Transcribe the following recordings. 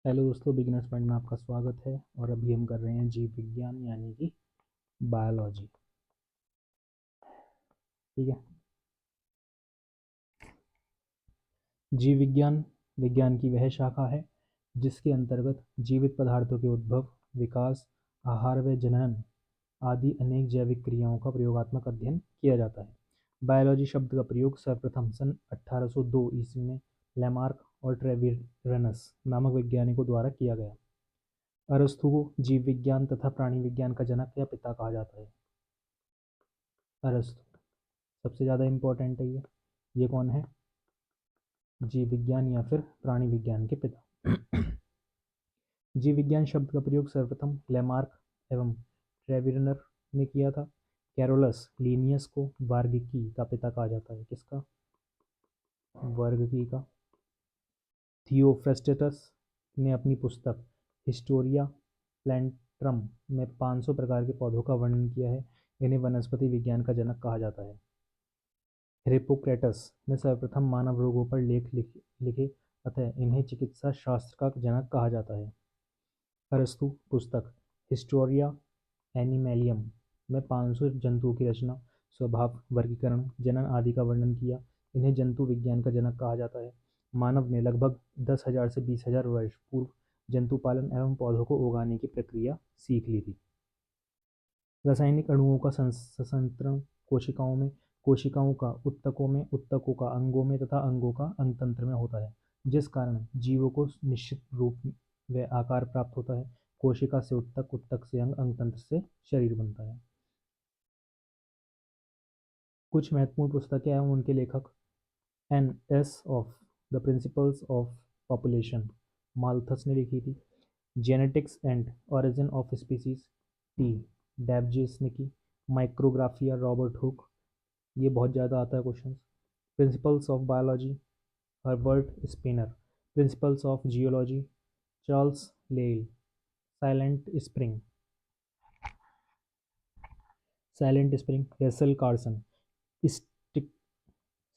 Hello दोस्तों, beginners point में आपका स्वागत है। और अभी हम कर रहे हैं जीव विज्ञान यानी कि बायोलॉजी। ठीक है। जीव विज्ञान विज्ञान की वह शाखा है जिसके अंतर्गत जीवित पदार्थों के उद्भव, विकास, आहार व जनन आदि अनेक जैविक क्रियाओं का प्रयोगात्मक अध्ययन किया जाता है। बायोलॉजी शब्द का प्रयोग सर्वप्रथम सन 1802 ईस्वी में लैमार्क और ट्रेविरनस नामक वैज्ञानिकों द्वारा किया गया। अरस्तु को जीव विज्ञान तथा प्राणी विज्ञान का जनक या पिता कहा जाता है। अरस्तु सबसे ज़्यादा इम्पोर्टेंट है ये कौन है? जीव विज्ञान या फिर प्राणी विज्ञान के पिता। जीव विज्ञान शब्द का प्रयोग सर्वप्रथम लेमार्क एवं ट्रेविरनर ने किया था। कैरोलस लीनियस को वर्गिकी का पिता कहा जाता है। किसका? वर्गिकी का। थियोफ्रेस्टस ने अपनी पुस्तक हिस्टोरिया प्लैंट्रम में 500 प्रकार के पौधों का वर्णन किया है। इन्हें वनस्पति विज्ञान का जनक कहा जाता है। हिप्पोक्रेटस ने सर्वप्रथम मानव रोगों पर लेख लिखे, अतः इन्हें चिकित्सा शास्त्र का जनक कहा जाता है। अरस्तु पुस्तक हिस्टोरिया एनिमेलियम में 500 जंतुओं की रचना, स्वभाव, वर्गीकरण, जनन आदि का वर्णन किया। इन्हें जंतु विज्ञान का जनक कहा जाता है। मानव ने लगभग 10,000 से 20,000 वर्ष पूर्व जंतु पालन एवं पौधों को उगाने की प्रक्रिया सीख ली थी। रासायनिक अणुओं का संचरण कोशिकाओं का उत्तकों में, उत्तकों का अंगों में तथा अंगों का अंगतंत्र में होता है, जिस कारण जीवों को निश्चित रूप व आकार प्राप्त होता है। कोशिका से उत्तक, उत्तक से अंग, अंगतंत्र से शरीर बनता है। कुछ महत्वपूर्ण पुस्तकें एवं उनके लेखक। An essay. Of the principles of population Malthus ने लिखी थी। Genetics and origin of species T डैबजेस ने की। माइक्रोग्राफिया रॉबर्ट हुक, ये बहुत ज़्यादा आता है question. Principles of biology Herbert Spencer. Principles of geology Charles Lyell. Silent spring Rachel Carson.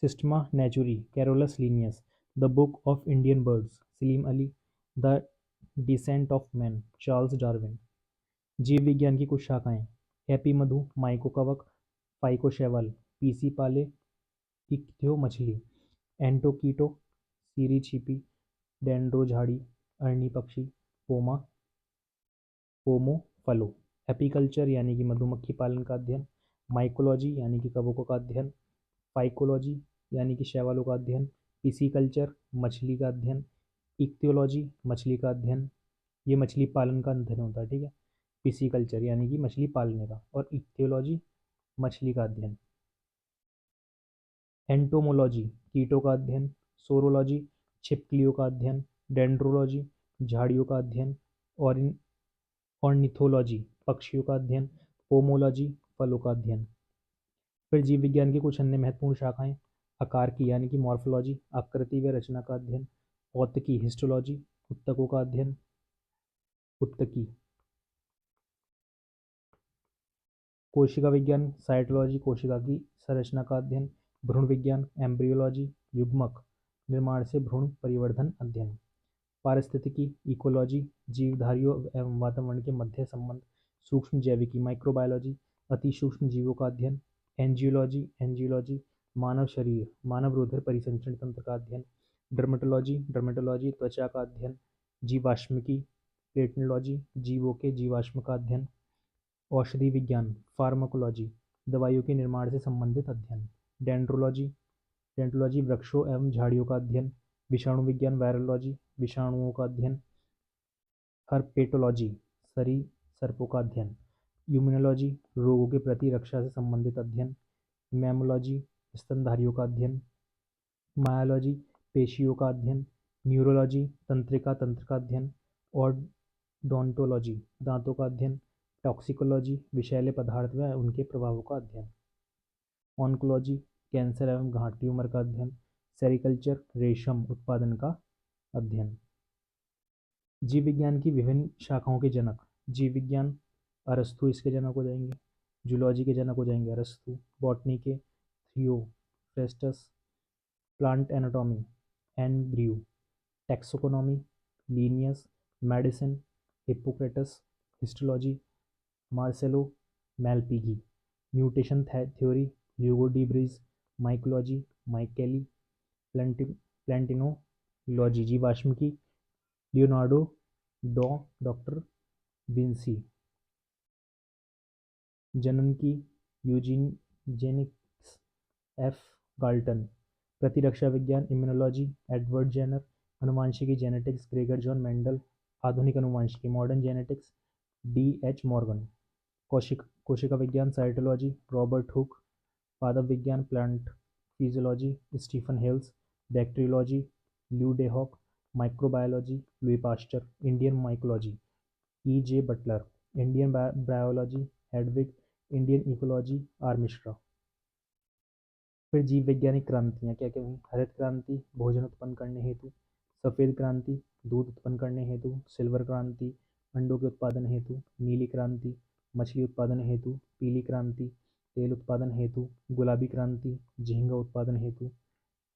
Systema Naturae Carolus Linnaeus. The book of Indian birds Salim Ali. The descent of man Charles Darwin. जीव विज्ञान की कुछ शाखाएं। हैप्पी मधु, micro कवक, फाइकोशेवल, PC पाले, इक्थियो मछली, एंटोकीटो, सीरी छिपी, dendro झाड़ी, अरणी पक्षी, पोमो फलो। एपीकल्चर यानी कि मधुमक्खी पालन का अध्ययन। माइकोलॉजी यानी कि कवकों का अध्ययन। फाइकोलॉजी यानी कि शैवालों का अध्ययन। पिसीकल्चर मछली का अध्ययन। इक्थियोलॉजी मछली का अध्ययन, ये मछली पालन का अध्ययन होता है। ठीक है। पिसीकल्चर यानी कि मछली पालने का, और इक्थियोलॉजी मछली का अध्ययन। एंटोमोलॉजी कीटों का अध्ययन। सोरोलॉजी छिपकलियों का अध्ययन। डेंड्रोलॉजी झाड़ियों का अध्ययन। और ऑर्निथोलॉजी पक्षियों का अध्ययन। पोमोलॉजी फलों का अध्ययन। फिर जीव विज्ञान की कुछ अन्य महत्वपूर्ण शाखाएं। आकार की यानी कि मॉर्फोलॉजी आकृति व रचना का अध्ययन। औतकी हिस्टोलॉजी उत्तकों का अध्ययन। उत्तकी। कोशिका विज्ञान साइटोलॉजी कोशिका की संरचना का अध्ययन। भ्रूण विज्ञान एम्ब्रियोलॉजी युग्मक निर्माण से भ्रूण परिवर्धन अध्ययन। पारिस्थितिकी इकोलॉजी जीवधारियों एवं वातावरण के मध्य संबंध। सूक्ष्म जैविकी माइक्रोबायोलॉजी अति सूक्ष्म जीवों का अध्ययन। एंजियोलॉजी मानव शरीर मानव रुधिर परिसंचरण तंत्र का अध्ययन। डर्मेटोलॉजी त्वचा का अध्ययन। जीवाश्मिकी पेटोलॉजी जीवों के जीवाश्म का अध्ययन। औषधि विज्ञान फार्माकोलॉजी दवाइयों के निर्माण से संबंधित अध्ययन। डेंट्रोलॉजी वृक्षों एवं झाड़ियों का अध्ययन। विषाणु विज्ञान वायरोलॉजी विषाणुओं का अध्ययन। हर्पेटोलॉजी सर्पों का अध्ययन। इम्यूनोलॉजी रोगों के प्रति रक्षा से संबंधित अध्ययन। मैमोलॉजी स्तनधारियों का अध्ययन। मायोलॉजी पेशियों का अध्ययन। न्यूरोलॉजी तंत्रिका तंत्र का अध्ययन। और डोंटोलॉजी दांतों का अध्ययन। टॉक्सिकोलॉजी विषैले पदार्थ व उनके प्रभावों का अध्ययन। ऑन्कोलॉजी कैंसर एवं घाट ट्यूमर का अध्ययन। सेरिकल्चर रेशम उत्पादन का अध्ययन। जीव विज्ञान की विभिन्न शाखाओं के जनक। जीव विज्ञान अरस्तु इसके जनक हो जाएंगे। जूलॉजी के जनक हो जाएंगे अरस्तु। बॉटनी के Theophrastus. Plant anatomy N Grew. Taxonomy Linnaeus. Medicine Hippocrates, histology Marcello Malpighi, mutation theory Hugo de Vries, mycology Micheli palaeontology जीवाश्म की लियोनार्डो डॉक्टर विंसी, जनन की यूजीनिक्स एफ गाल्टन, प्रतिरक्षा विज्ञान इम्यूनोलॉजी एडवर्ड जेनर, अनुवांशिकी जेनेटिक्स ग्रेगर जॉन मेंडल, आधुनिक अनुवांशिकी modern genetics D H Morgan, कोशिका विज्ञान साइटोलॉजी रॉबर्ट हुक, पादप विज्ञान plant physiology Stephen Hales, bacteriology Leeuwenhoek, microbiology Louis Pasteur, Indian mycology E J Butler, Indian biology Hedwig, Indian ecology R Mishra. फिर जीव वैज्ञानिक क्रांतियाँ क्या क्या हुई? हरित क्रांति भोजन उत्पन्न करने हेतु, सफ़ेद क्रांति दूध उत्पन्न करने हेतु, सिल्वर क्रांति अंडों के उत्पादन हेतु, नीली क्रांति मछली उत्पादन हेतु, पीली क्रांति तेल उत्पादन हेतु, गुलाबी क्रांति झींगा उत्पादन हेतु,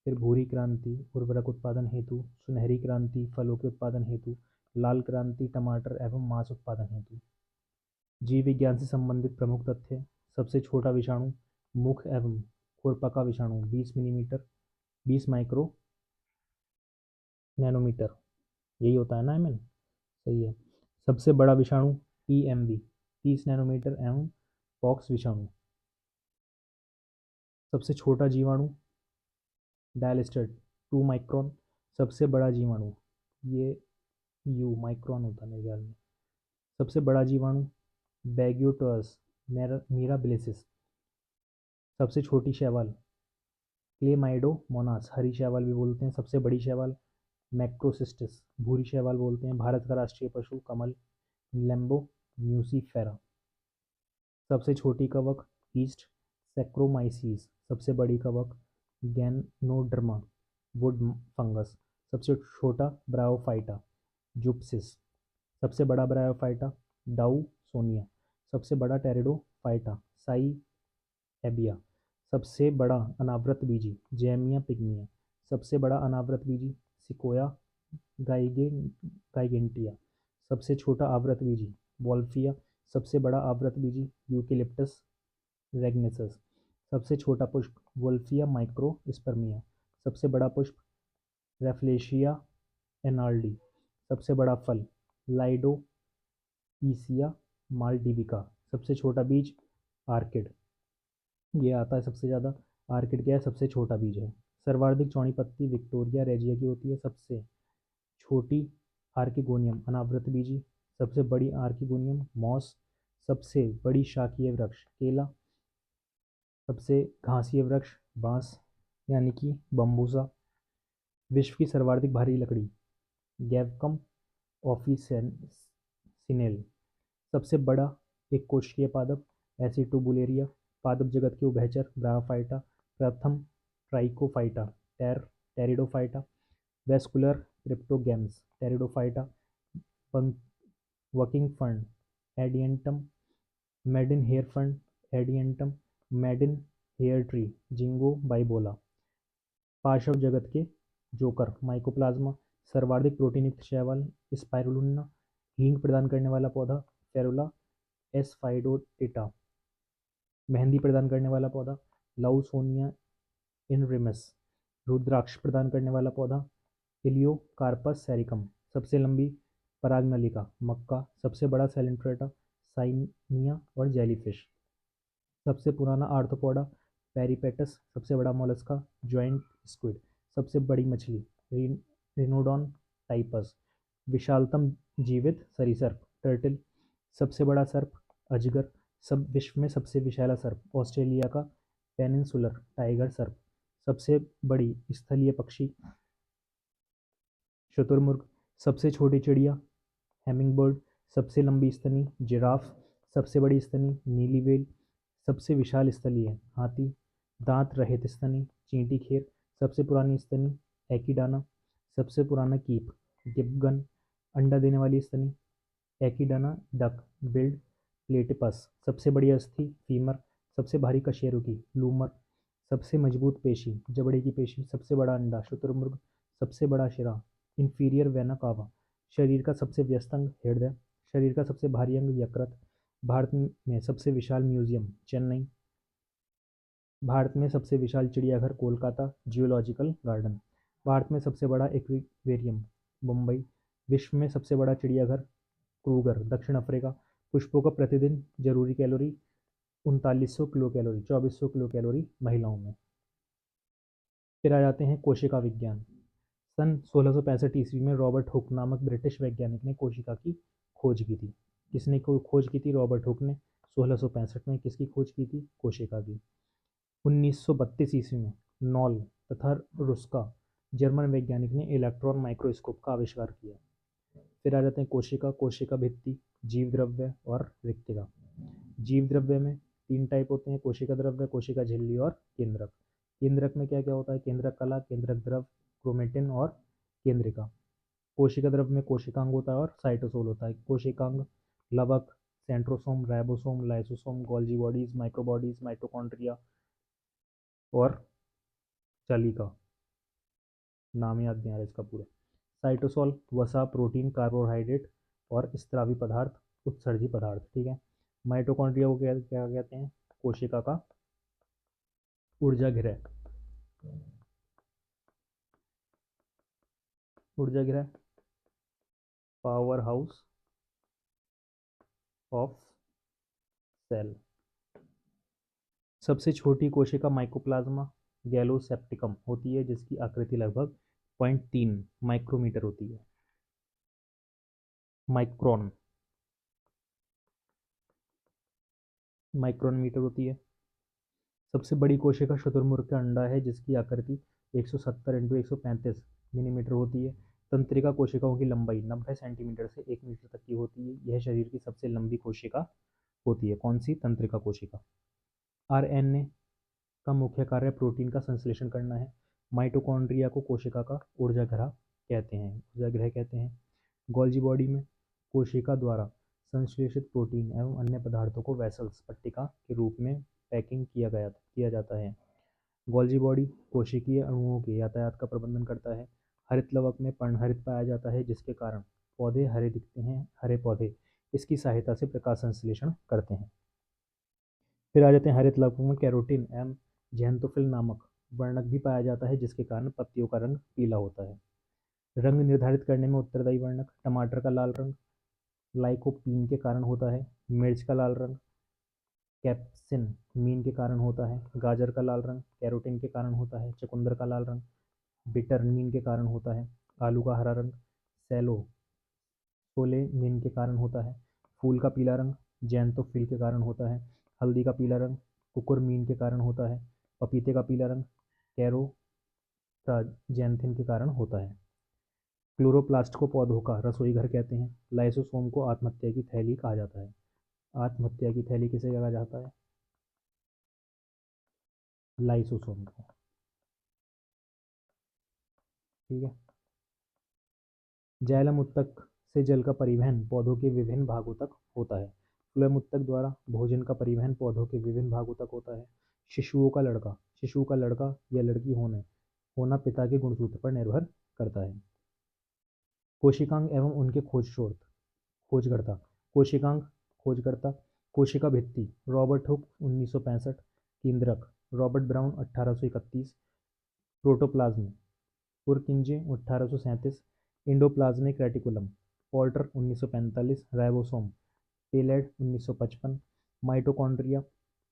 फिर भूरी क्रांति उर्वरक उत्पादन हेतु, सुनहरी क्रांति फलों के उत्पादन हेतु, लाल क्रांति टमाटर एवं मांस उत्पादन हेतु। जीव विज्ञान से संबंधित प्रमुख तथ्य: सबसे छोटा विषाणु मुख एवं खुरपका विषाणु 20 मिलीमीटर 20 माइक्रो नैनोमीटर, यही होता है ना एमएन, सही है। सबसे बड़ा विषाणु टीएमवी 30 नैनोमीटर एवं पॉक्स विषाणु। सबसे छोटा जीवाणु डायलिस्टेड 2 माइक्रोन। सबसे बड़ा जीवाणु ये यू माइक्रोन होता है मेरे ख्याल में। सबसे बड़ा जीवाणु बैगियोटोस मिराबिलिसिस। सबसे छोटी शैवाल क्लेमाइडोमोनास, हरी शैवाल भी बोलते हैं। सबसे बड़ी शैवाल मैक्रोसिस्टिस, भूरी शैवाल बोलते हैं। भारत का राष्ट्रीय पशु कमल लेम्बो न्यूसीफेरा। सबसे छोटी कवक ईस्ट सैक्रोमाइसीस। सबसे बड़ी कवक गैनोडर्मा वुड फंगस। सबसे छोटा ब्रायोफाइटा जुप्सिस। सबसे बड़ा ब्रायोफाइटा डाउसोनिया। सबसे बड़ा टेरिडोफाइटा साई एबिया। सबसे बड़ा अनावृत बीजी जैमिया पिग्मिया। सबसे बड़ा अनावृत बीजी सिकोया गाइगेंटिया। सबसे छोटा आवृत बीजी वॉल्फिया। सबसे बड़ा आवृत बीजी यूकेलिप्टस रेगनेसस। सबसे छोटा पुष्प वोल्फिया माइक्रोस्पर्मिया। सबसे बड़ा पुष्प रेफ्लेशिया एनाल्डी। सबसे बड़ा फल लाइडोईसिया मालडिविका। सबसे छोटा बीज आर्किड, ये आता है सबसे ज़्यादा। आर्किड क्या है? सबसे छोटा बीज है। सर्वाधिक चौड़ी पत्ती विक्टोरिया रेजिया की होती है। सबसे छोटी आर्किगोनियम अनावृत बीजी। सबसे बड़ी आर्किगोनियम मॉस। सबसे बड़ी शाकीय वृक्ष केला। सबसे घासीय वृक्ष बांस यानी कि बम्बूसा। विश्व की सर्वाधिक भारी लकड़ी गैवकम ऑफिसिनेल। सबसे बड़ा एक कोशिकीय पादप एसिटोबुलेरिया। पादप जगत के उभयचर ब्रायोफाइटा। प्रथम Trichophyta Pteridophyta. Vascular cryptogams Pteridophyta. Walking fern Adiantum. Maiden hair fern Adiantum. Maiden hair tree Ginkgo biloba. पार्श्व जगत के जोकर माइकोप्लाज्मा। सर्वाधिक प्रोटीन युक्त शैवाल स्पाइरुलिना। हींग प्रदान करने वाला पौधा फेरुला एस्फाइडोटिटा। मेहंदी प्रदान करने वाला पौधा लाउसोनिया इनरिमस। रुद्राक्ष प्रदान करने वाला पौधा इलियोकार्पस सेरिकम। सबसे लंबी परागनलिका मक्का। सबसे बड़ा सेलेंट्रेटा साइनिया और जेलीफिश। सबसे पुराना आर्थ्रोपोडा पेरिपेटस। सबसे बड़ा मोलस्का जॉइंट स्क्विड। सबसे बड़ी मछली रिनोडॉन टाइपस। विशालतम जीवित सरीसृप टर्टल। सबसे बड़ा सर्प अजगर। सब विश्व में सबसे विशाला सर्प ऑस्ट्रेलिया का पेनिनसुलर टाइगर सर्प। सबसे बड़ी स्थलीय पक्षी शुतुरमुर्ग। सबसे छोटी चिड़िया हेमिंगबर्ड। सबसे लंबी स्तनी जिराफ। सबसे बड़ी स्तनी नीली व्हेल। सबसे विशाल स्थलीय हाथी। दांत रहित स्तनी चींटी खेर। सबसे पुरानी स्तनी एकिडाना। सबसे पुराना कीप गिबगन। अंडा देने वाली स्तनी एकिडाना डक बिल्ड प्लेटिपस। सबसे बड़ी अस्थि फीमर। सबसे भारी कशेरुकी लूमर। सबसे मजबूत पेशी जबड़े की पेशी। सबसे बड़ा अंडा शुतुरमुर्ग। सबसे बड़ा शिरा इंफीरियर वेना कावा। शरीर का सबसे व्यस्त अंग हृदय। शरीर का सबसे भारी अंग यकृत। भारत में सबसे विशाल म्यूजियम चेन्नई। भारत में सबसे विशाल चिड़ियाघर कोलकाता जियोलॉजिकल गार्डन। भारत में सबसे बड़ा एक्वेरियम मुंबई। विश्व में सबसे बड़ा चिड़ियाघर क्रूगर दक्षिण अफ्रीका। पुष्पों का प्रतिदिन जरूरी calorie 3900 kilo calorie 2400 kilo calorie महिलाओं में। फिर आ जाते हैं कोशिका विज्ञान। सन 1665 ईस्वी में रॉबर्ट हुक नामक ब्रिटिश वैज्ञानिक ने कोशिका की खोज की थी। किसने खोज की थी? रॉबर्ट हुक ने 1665 में किसकी खोज की थी? कोशिका की। 1932 ईस्वी में नॉल तथा रुस्का जर्मन वैज्ञानिक ने इलेक्ट्रॉन माइक्रोस्कोप का आविष्कार किया। फिर आ जाते हैं कोशिका, कोशिका भित्ति, जीव द्रव्य और रिक्तिका। जीव द्रव्य में 3 टाइप होते हैं, कोशिका द्रव्य, कोशिका झिल्ली और केंद्रक। केंद्रक में क्या क्या होता है? केंद्रक कला, केंद्रक द्रव, क्रोमेटिन और केंद्रिका। कोशिका द्रव्य में कोशिकांग होता है और साइटोसोल होता है। कोशिकांग लवक, centrosome, ribosome, lysosome, Golgi bodies, microbodies, mitochondria और चालिका। नाम याद नहीं आ रहा इसका पूरा। साइटोसोल वसा, प्रोटीन, कार्बोहाइड्रेट और स्त्रावी पदार्थ, उत्सर्जी पदार्थ। ठीक है। माइटोकॉन्ड्रिया को क्या क्या कहते हैं? कोशिका का ऊर्जा गृह। ऊर्जा गृह, पावर हाउस ऑफ सेल। सबसे छोटी कोशिका माइकोप्लाज्मा गैलोसेप्टिकम होती है, जिसकी आकृति लगभग 0.3 माइक्रोमीटर होती है। माइक्रोन मीटर होती है। सबसे बड़ी कोशिका शुतुरमुर्ग का अंडा है, जिसकी आकृति 170 × 135 मिलीमीटर होती है। तंत्रिका कोशिकाओं की लंबाई 90 सेंटीमीटर से 1 मीटर तक की होती है। यह शरीर की सबसे लंबी कोशिका होती है। कौन सी? तंत्रिका कोशिका। आरएनए का मुख्य कार्य प्रोटीन का संश्लेषण करना है। माइटोकॉन्ड्रिया को कोशिका का ऊर्जा गृह कहते हैं। गोल्जी बॉडी में कोशिका द्वारा संश्लेषित प्रोटीन एवं अन्य पदार्थों को वेसल्स पट्टिका के रूप में पैकिंग किया जाता है। गोल्जी बॉडी कोशिकीय अणुओं के यातायात का प्रबंधन करता है। हरित लवक में पर्णहरित पाया जाता है, जिसके कारण पौधे हरे दिखते हैं। हरे पौधे इसकी सहायता से प्रकाश संश्लेषण करते हैं। फिर आ जाते हैं हरित लवक में कैरोटीन एवं ज़ैंथोफिल नामक वर्णक भी पाया जाता है, जिसके कारण पत्तियों का रंग पीला होता है। रंग निर्धारित करने में उत्तरदायी वर्णक टमाटर का लाल रंग लाइकोपीन के कारण होता है। मिर्च का लाल रंग कैप्सिन मीन के कारण होता है। गाजर का लाल रंग कैरोटीन के कारण होता है। चुकंदर का लाल रंग बिटरनीन के कारण होता है। आलू का हरा रंग सोलेनिन के कारण होता है। फूल का पीला रंग ज़ैंथोफिल के कारण होता है। हल्दी का पीला रंग कुकुरमीन के कारण होता है। पपीते का पीला रंग कैरोटाजेंथिन के कारण होता है। क्लोरोप्लास्ट को पौधों का रसोई घर कहते हैं। लाइसोसोम को आत्महत्या की थैली कहा जाता है। आत्महत्या की थैली किसे कहा जाता है? लाइसोसोम को। ठीक है। जाइलम उत्तक से जल का परिवहन पौधों के विभिन्न भागों तक होता है। फ्लोएम उत्तक द्वारा भोजन का परिवहन पौधों के विभिन्न भागों तक होता है। शिशु का लड़का या लड़की होना पिता के गुणसूत्र पर निर्भर करता है। कोशिकांग एवं उनके खोजकर्ता। कोशिकांग खोजकर्ता कोशिका भित्ति रॉबर्ट हुक 1965। केंद्रक Robert Brown 1831। Protoplasm Purkinje 1837। Endoplasmic reticulum Porter 1945। Ribosome Palade 1955। Mitochondria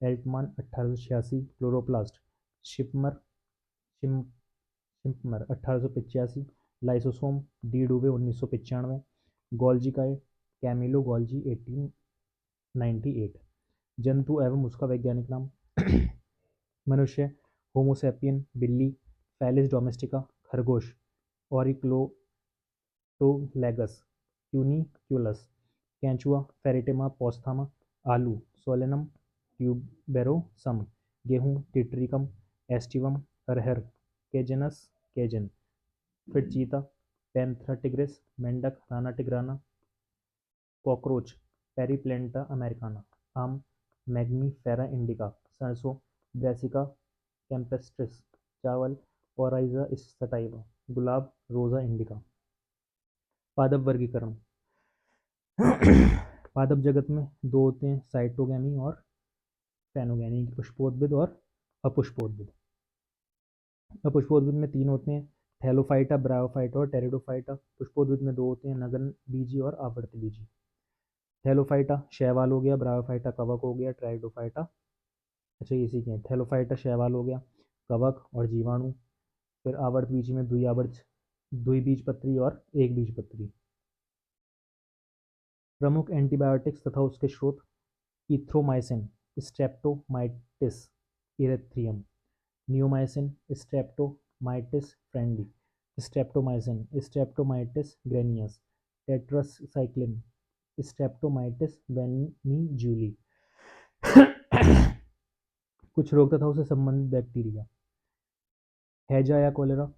Altmann 1886। Chloroplast Schimper Schimper 1885। Lysosome de Duve 1995। Golgi Camillo Golgi 1898। जंतु एवं उसका वैज्ञानिक नाम मनुष्य होमोसैपियन बिल्ली फेलिस डोमेस्टिका खरगोश ओरिक्लोटोलैगस क्यूनिक्यूलस केंचुआ फेरिटेमा पोस्थामा आलू सोलेनम ट्यूबेरोसम गेहूं टिट्रिकम एस्टिवम अरहर केजन। फिर चीता पैंथरा टिग्रिस मेंढक राना टिग्राना कॉकरोच पेरीप्लेंटा अमेरिकाना आम मैग्नीफेरा इंडिका सरसों ब्रैसिका कैम्पेस्ट्रिस चावल ओराइजा सटाइवा गुलाब रोजा इंडिका। पादप वर्गीकरण। पादप जगत में दो होते हैं, साइटोगैमी और पैनोगैमी, पुष्पोद्भिद और अपुष्पोद्भिद। अपुष्पोद्भिद में तीन होते हैं, थैलोफाइटा, ब्रायोफाइटा और टेरिडोफाइटा। पुष्पोद्भिद में दो होते हैं, नगन बीजी और आवर्त बीजी। थैलोफाइटा शैवाल हो गया, ब्रायोफाइटा कवक हो गया, टेरिडोफाइटा, अच्छा इसी के हैं, थैलोफाइटा शैवाल हो गया, कवक और जीवाणु। फिर आवर्त बीजी में द्विबीजपत्री और एक बीजपत्री। प्रमुख एंटीबायोटिक्स तथा उसके स्रोत, erythromycin, Streptomyces erythreus, neomycin, Streptomyces fradiae, streptomycin, Streptomyces griseus, tetracycline, Streptomyces बेनिजूली। कुछ रोग तथा उससे संबंधित बैक्टीरिया, हैजा या cholera,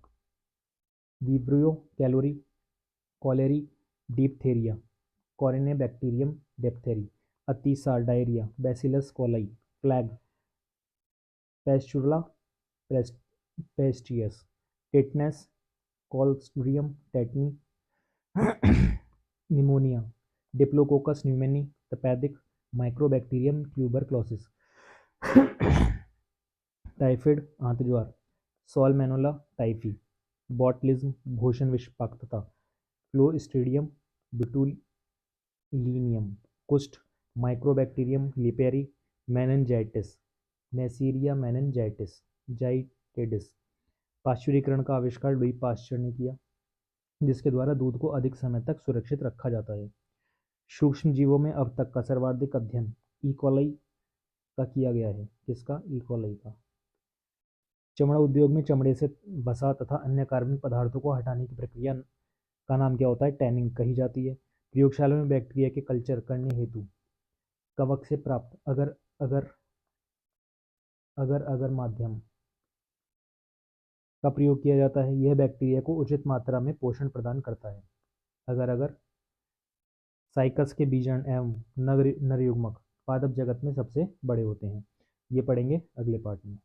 Vibrio cholerae, cholerae, diphtheria, Corynebacterium diphtheriae, अतिसार diarrhoea, Bacillus coli, plague, Pasteurella pestis, tetanus, Clostridium tetani, pneumonia, Diplococcus pneumoniae, तपेदिक, माइक्रोबैक्टीरियम ट्यूबरक्लोसिस, टाइफाइड आंतज्वार, सॉलमोनेला टाइफी, बॉटलिज्म भूषण विषाक्तता, क्लोस्ट्रीडियम बोटुलिनियम, कुष्ठ, Mycobacterium leprae, meningitis, Neisseria meningitidis, जाइटेडिस। पाश्चुरीकरण का आविष्कार लुई पाश्चर ने किया, जिसके द्वारा दूध को अधिक समय तक सुरक्षित रखा जाता है। सूक्ष्म जीवों में अब तक का सर्वाधिक अध्ययन इकोलाई का किया गया है। किसका? इकोलाई का। चमड़ा उद्योग में चमड़े से वसा तथा अन्य कार्बनिक पदार्थों को हटाने की प्रक्रिया का नाम क्या होता है? टैनिंग कही जाती है। प्रयोगशाला में बैक्टीरिया के कल्चर करने हेतु कवक से प्राप्त अगर अगर अगर अगर माध्यम का प्रयोग किया जाता है। यह बैक्टीरिया को उचित मात्रा में पोषण प्रदान करता है। अगर अगर साइकस के बीजाणु एवं नरयुग्मक पादप जगत में सबसे बड़े होते हैं। ये पढ़ेंगे अगले पार्ट में।